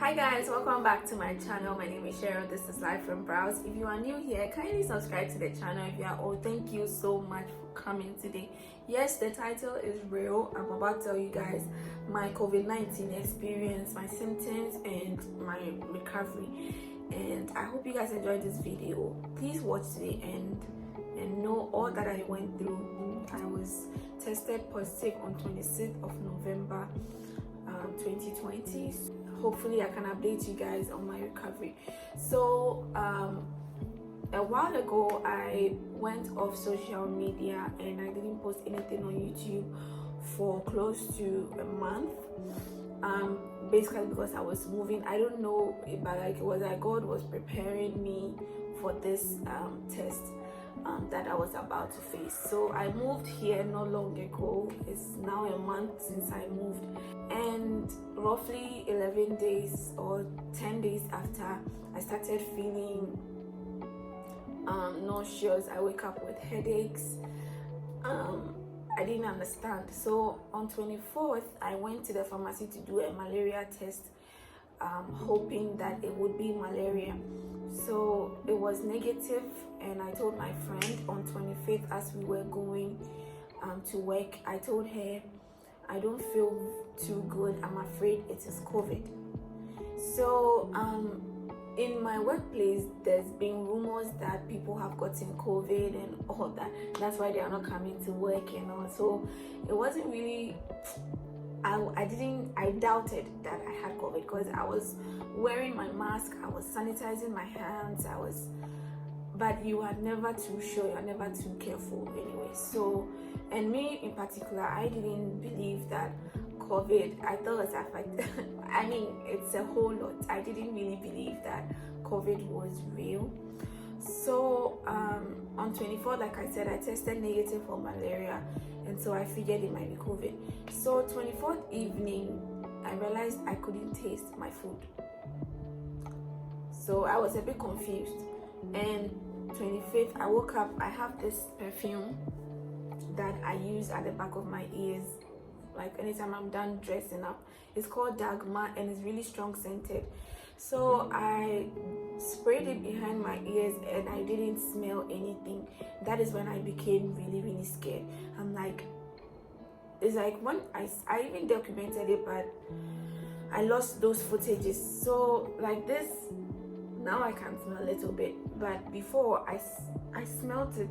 Hi guys, welcome back to my channel. My name is Cheryl. This is Life from Browse. If you are new here, kindly subscribe to the channel. If you are old, thank you so much for coming today. Yes, the title is real. I'm about to tell you guys my COVID-19 experience, my symptoms, and my recovery. And I hope you guys enjoyed this video. Please watch to the end and know all that I went through. I was tested positive on 26th of November 2020. Hopefully I can update you guys on my recovery. So a while ago I went off social media and I didn't post anything on YouTube for close to a month, basically because I was moving. I don't know, but like it was like God was preparing me for this test that I was about to face. So I moved here not long ago. It's now a month since I moved, and roughly 11 days or 10 days after, I started feeling nauseous. I wake up with headaches. I didn't understand. So on 24th I went to the pharmacy to do a malaria test, hoping that it would be malaria. So it was negative, and I told my friend on 25th as we were going to work, I told her, I don't feel too good, I'm afraid it is COVID. So in my workplace there's been rumors that people have gotten COVID and all that. That's why they are not coming to work and all. So it wasn't really, I doubted that I had COVID because I was wearing my mask, I was sanitizing my hands, but you are never too sure, you're never too careful anyway. So, and me in particular, I didn't believe that COVID, I thought it was affected. I mean, it's a whole lot. I didn't really believe that COVID was real. So on 24th, like I said, I tested negative for malaria, and so I figured it might be COVID. So 24th evening, I realized I couldn't taste my food. So I was a bit confused. And 25th, I woke up, I have this perfume that I use at the back of my ears, like anytime I'm done dressing up. It's called Dagmar and it's really strong scented. So I sprayed it behind my ears and I didn't smell anything. That is when I became really scared. I'm like, it's like when I even documented it, but I lost those footages. So like this, now I can smell a little bit, but before I smelled it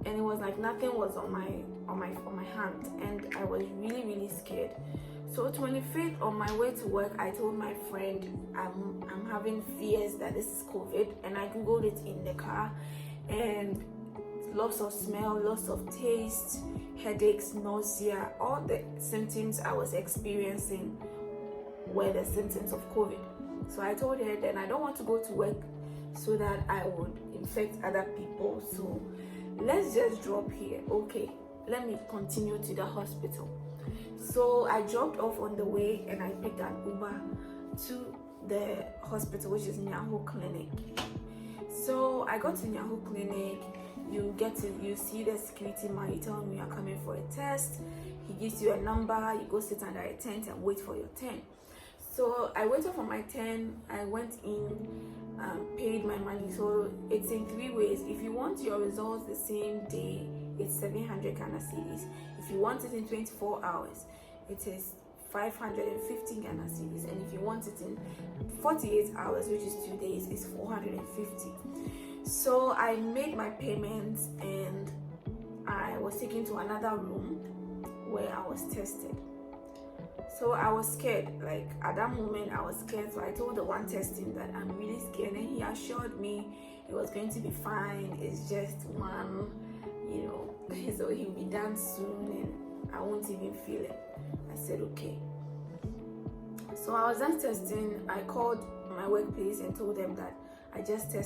and it was like nothing was on my hand, and I was really scared. So 25th, on my way to work, I told my friend I'm having fears that this is COVID, and I googled it in the car, and loss of smell, loss of taste, headaches, nausea, all the symptoms I was experiencing were the symptoms of COVID. So I told her then I don't want to go to work so that I would infect other people. So let's just drop here. Okay, let me continue to the hospital. So I dropped off on the way and I picked an Uber to the hospital, which is Nyaho Clinic. So I got to Nyaho Clinic. You see the security man, you tell him you are coming for a test. He gives you a number, you go sit under a tent and wait for your turn. So I waited for my turn, I went in, paid my money. So it's in 3 ways. If you want your results the same day, it's 700 Ghana cedis. If you want it in 24 hours, it is 550 Ghana cedis. And if you want it in 48 hours, which is 2 days, it's 450. So I made my payments and I was taken to another room where I was tested. So I was scared, like at that moment I was scared. So I told the one testing that I'm really scared, and he assured me it was going to be fine. It's just one, so he'll be done soon and I won't even feel it. I said okay. So I was done testing. I called my workplace and told them that I just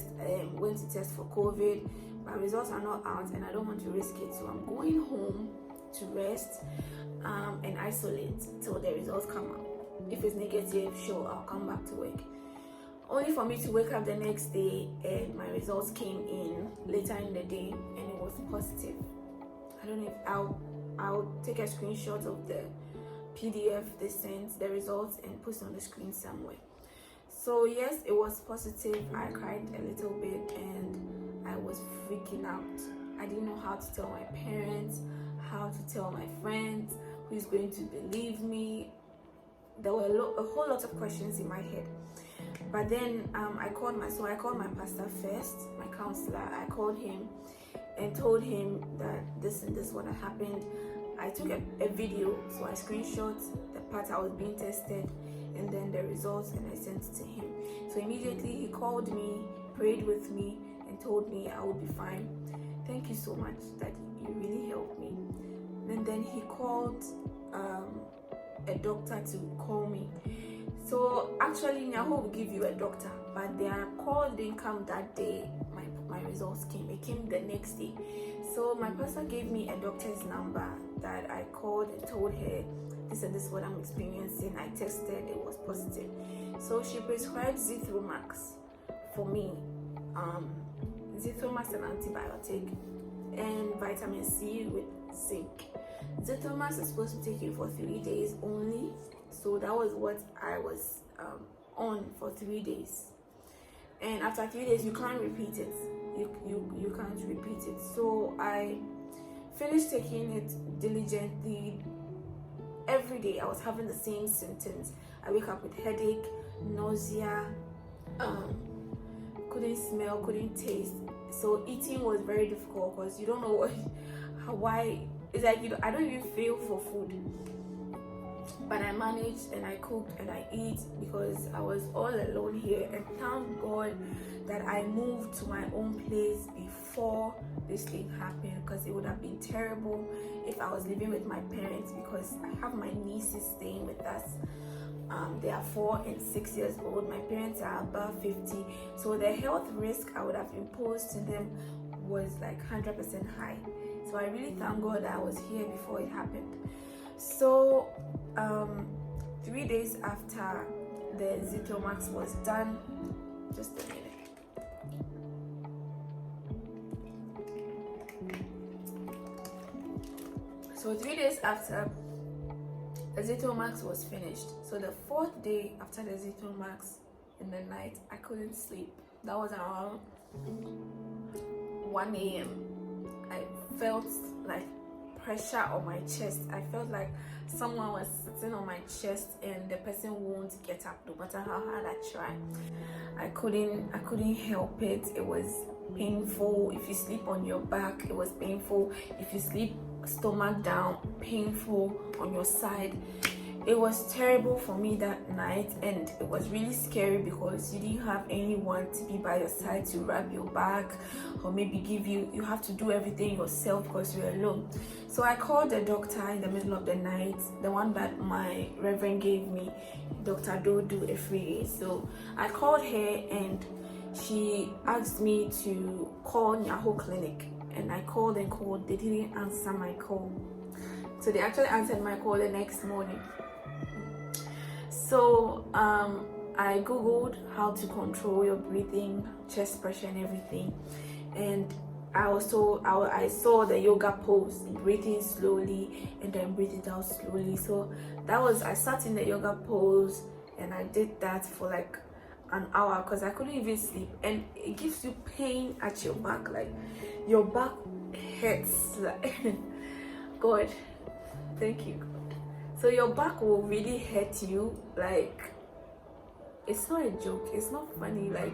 went to test for COVID. My results are not out and I don't want to risk it. So I'm going home to rest and isolate till the results come out. If it's negative, sure, I'll come back to work. Only for me to wake up the next day and my results came in later in the day and it was positive. I don't know if I'll take a screenshot of the PDF they sent, the results, and post on the screen somewhere. So yes, it was positive. I cried a little bit and I was freaking out. I didn't know how to tell my parents, how to tell my friends, who is going to believe me. There were a whole lot of questions in my head. But then I called my pastor first, my counselor. I called him and told him that this and this what had happened. I took a video, so I screenshot the part I was being tested and then the results, and I sent it to him. So immediately he called me, prayed with me, and told me I would be fine. Thank you so much, Daddy. You really helped me. And then he called a doctor to call me. So actually, Nyaho will give you a doctor, but their call didn't come that day. My results came. It came the next day. So my pastor gave me a doctor's number that I called and told her this and this is what I'm experiencing. I tested, it was positive. So she prescribed Zithromax for me. Zithromax, an antibiotic, and vitamin C with zinc. Zithromax is supposed to take you for 3 days only. So that was what I was on for 3 days. And after 3 days, you can't repeat it. You can't repeat it. So I finished taking it diligently. Every day I was having the same symptoms. I wake up with headache, nausea, couldn't smell, couldn't taste. So eating was very difficult because you don't know why. It's like I don't even feel for food. But I managed and I cooked and I eat because I was all alone here. And thank God that I moved to my own place before this thing happened, because it would have been terrible if I was living with my parents, because I have my nieces staying with us. They are 4 and 6 years old. My parents are above 50. So the health risk I would have imposed to them was like 100% high. So I really thank God that I was here before it happened. So 3 days after the Zithromax was done, just a minute. So 3 days after the Zithromax was finished, so the 4th day after the Zithromax in the night, I couldn't sleep. That was around 1 a.m. I felt like pressure on my chest. I felt like someone was sitting on my chest and the person won't get up no matter how hard I try. I couldn't help it. It was painful. If you sleep on your back, it was painful. If you sleep stomach down, painful on your side. It was terrible for me that night, and it was really scary because you didn't have anyone to be by your side to rub your back or maybe give you have to do everything yourself because you're alone. So I called the doctor in the middle of the night, the one that my reverend gave me, Dr. Dodu Efree. So I called her and she asked me to call Nyaho Clinic, and I called and called. They didn't answer my call. So they actually answered my call the next morning. So I googled how to control your breathing, chest pressure and everything, and I was told I saw the yoga pose, breathing slowly and then breathe it out slowly. So I sat in the yoga pose and I did that for like an hour because I couldn't even sleep, and it gives you pain at your back, like your back hurts. God, thank you. So your back will really hurt you, like it's not a joke, it's not funny, like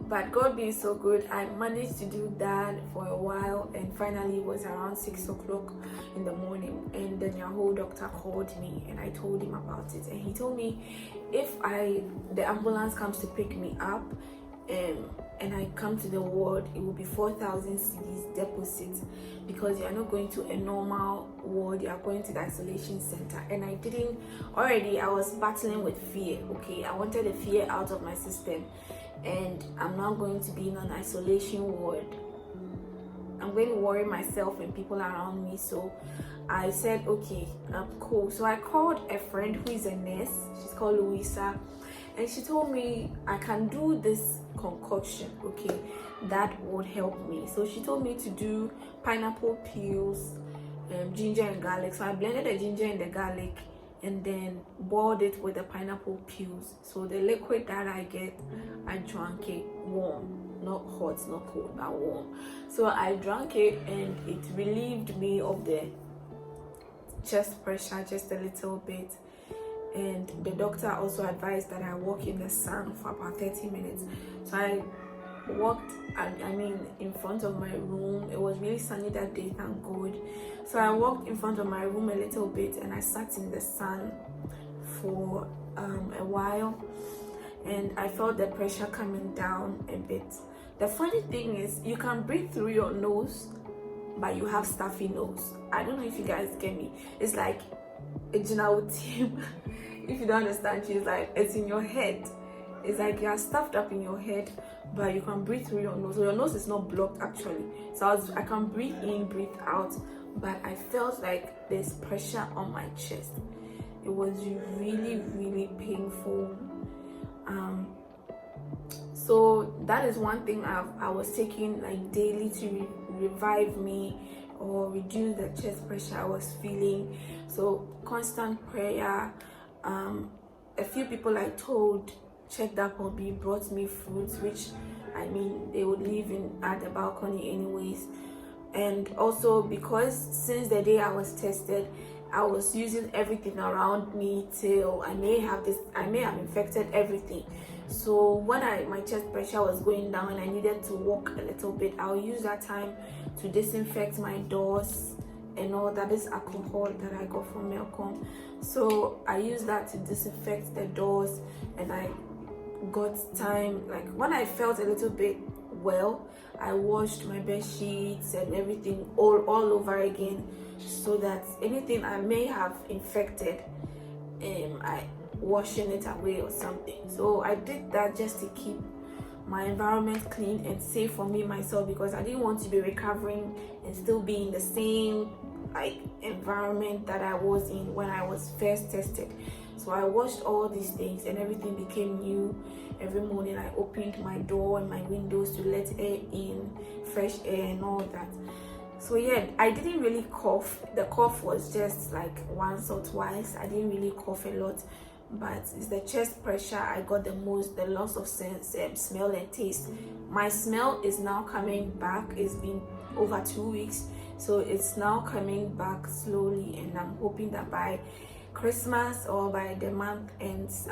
But God being so good, I managed to do that for a while, and finally it was around 6 o'clock in the morning, and then your whole doctor called me and I told him about it, and he told me if the ambulance comes to pick me up and I come to the ward, it will be 4,000 cedis deposit, because you are not going to a normal ward, you are going to the isolation center. And I was battling with fear. Okay, I wanted the fear out of my system, and I'm not going to be in an isolation ward. I'm going to worry myself and people around me. So I said, okay, cool. So I called a friend who is a nurse. She's called Louisa, and she told me I can do this concoction, okay, that would help me. So she told me to do pineapple peels, ginger and garlic. So I blended the ginger and the garlic and then boiled it with the pineapple peels. So the liquid that I get, I drank it warm, not hot, not cold, but warm. So I drank it and it relieved me of the chest pressure just a little bit. And the doctor also advised that I walk in the sun for about 30 minutes. So I walked, in front of my room. It was really sunny that day, thank God. So I walked in front of my room a little bit and I sat in the sun for a while, and I felt the pressure coming down a bit. The funny thing is, you can breathe through your nose, but you have stuffy nose. I don't know if you guys get me. It's like a general team. If you don't understand, she's like, it's in your head. It's like you are stuffed up in your head, but you can breathe through your nose. So your nose is not blocked actually. So I can breathe in, breathe out, but I felt like there's pressure on my chest. It was really, really painful. So that is one thing I was taking like daily to revive me or reduce the chest pressure I was feeling. So constant prayer. A few people I told checked up on me, brought me fruits, which they would leave at the balcony anyways. And also because since the day I was tested, I was using everything around me till I may have infected everything. So when my chest pressure was going down and I needed to walk a little bit, I'll use that time to disinfect my doors and all that. Is alcohol that I got from Melcom. So I used that to disinfect the doors, and I got time, like when I felt a little bit well, I washed my bed sheets and everything all over again, so that anything I may have infected, I washing it away or something. So I did that just to keep my environment clean and safe for me myself, because I didn't want to be recovering and still be in the same environment that I was in when I was first tested. So I washed all these things and everything became new. Every morning I opened my door and my windows to let air in, fresh air and all that. So yeah, I didn't really cough. The cough was just like once or twice. I didn't really cough a lot, but it's the chest pressure I got the most, the loss of sense, smell and taste. My smell is now coming back. It's been over 2 weeks, so it's now coming back slowly, and I'm hoping that by Christmas or by the month ends,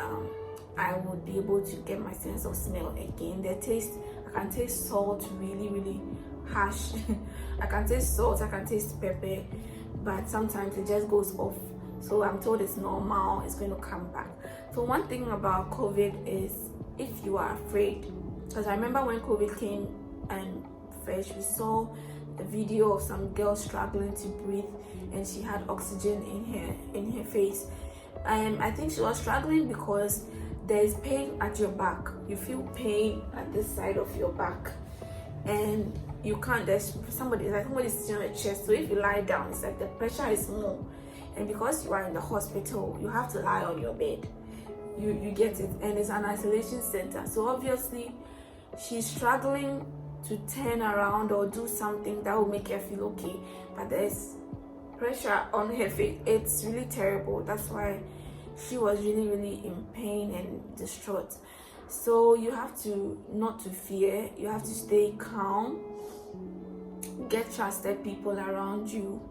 I would be able to get my sense of smell again. The taste, I can taste salt really, really harsh. I can taste salt, I can taste pepper, but sometimes it just goes off. So I'm told it's normal, it's going to come back. So one thing about COVID is, if you are afraid, because I remember when COVID came and first we saw a video of some girl struggling to breathe, and she had oxygen in her face. I think she was struggling because there is pain at your back. You feel pain at this side of your back, and you can't. There's somebody's sitting on your chest. So if you lie down, it's like the pressure is more. And because you are in the hospital, you have to lie on your bed. You get it, and it's an isolation center. So obviously, she's struggling to turn around or do something that will make her feel okay. But there's pressure on her face. It's really terrible. That's why she was really, really in pain and distraught. So you have to not to fear. You have to stay calm. Get trusted people around you,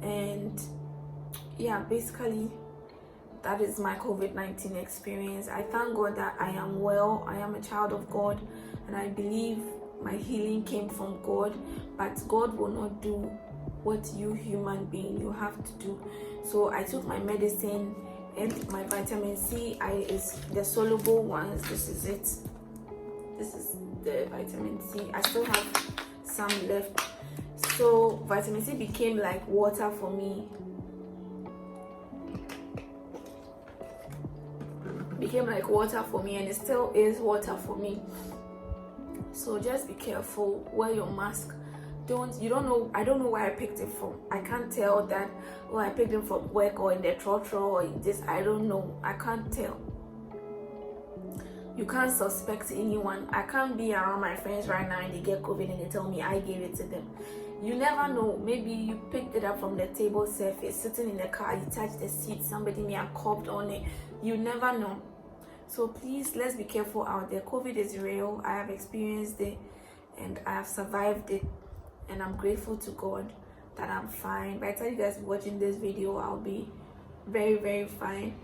and yeah, basically that is my COVID-19 experience. I thank God that I am well. I am a child of God, and I believe my healing came from God. But God will not do what you human being you have to do. So I took my medicine and my vitamin C. Is the soluble ones. This is it. This is the vitamin C. I still have some left. So vitamin C became like water for me. And it still is water for me. So just be careful. Wear your mask. I don't know where I picked it from. I can't tell that I picked it from work or in the trotro or this. I don't know. I can't tell. You can't suspect anyone. I can't be around my friends right now and they get COVID and they tell me I gave it to them. You never know, maybe you picked it up from the table surface, sitting in the car, you touched the seat, somebody may have coughed on it. You never know. So please, let's be careful out there. COVID is real. I have experienced it and I have survived it, and I'm grateful to God that I'm fine. By the time you guys watching this video, I'll be very fine.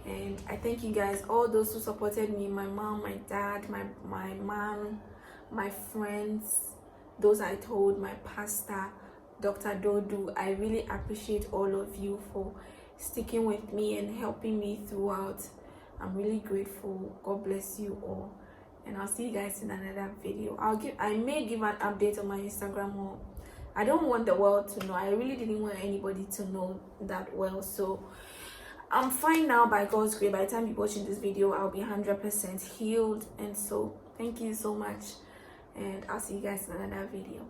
And I thank you guys, all those who supported me, my mom, my dad, my mom, my friends, those I told, my pastor, Dr. Dodu. I really appreciate all of you for sticking with me and helping me throughout. I'm really grateful. God bless you all, and I'll see you guys in another video. I may give an update on my Instagram, or I don't want the world to know. I really didn't want anybody to know that well. So I'm fine now by God's grace. By the time you're watching this video, I'll be 100% healed. And so thank you so much, and I'll see you guys in another video.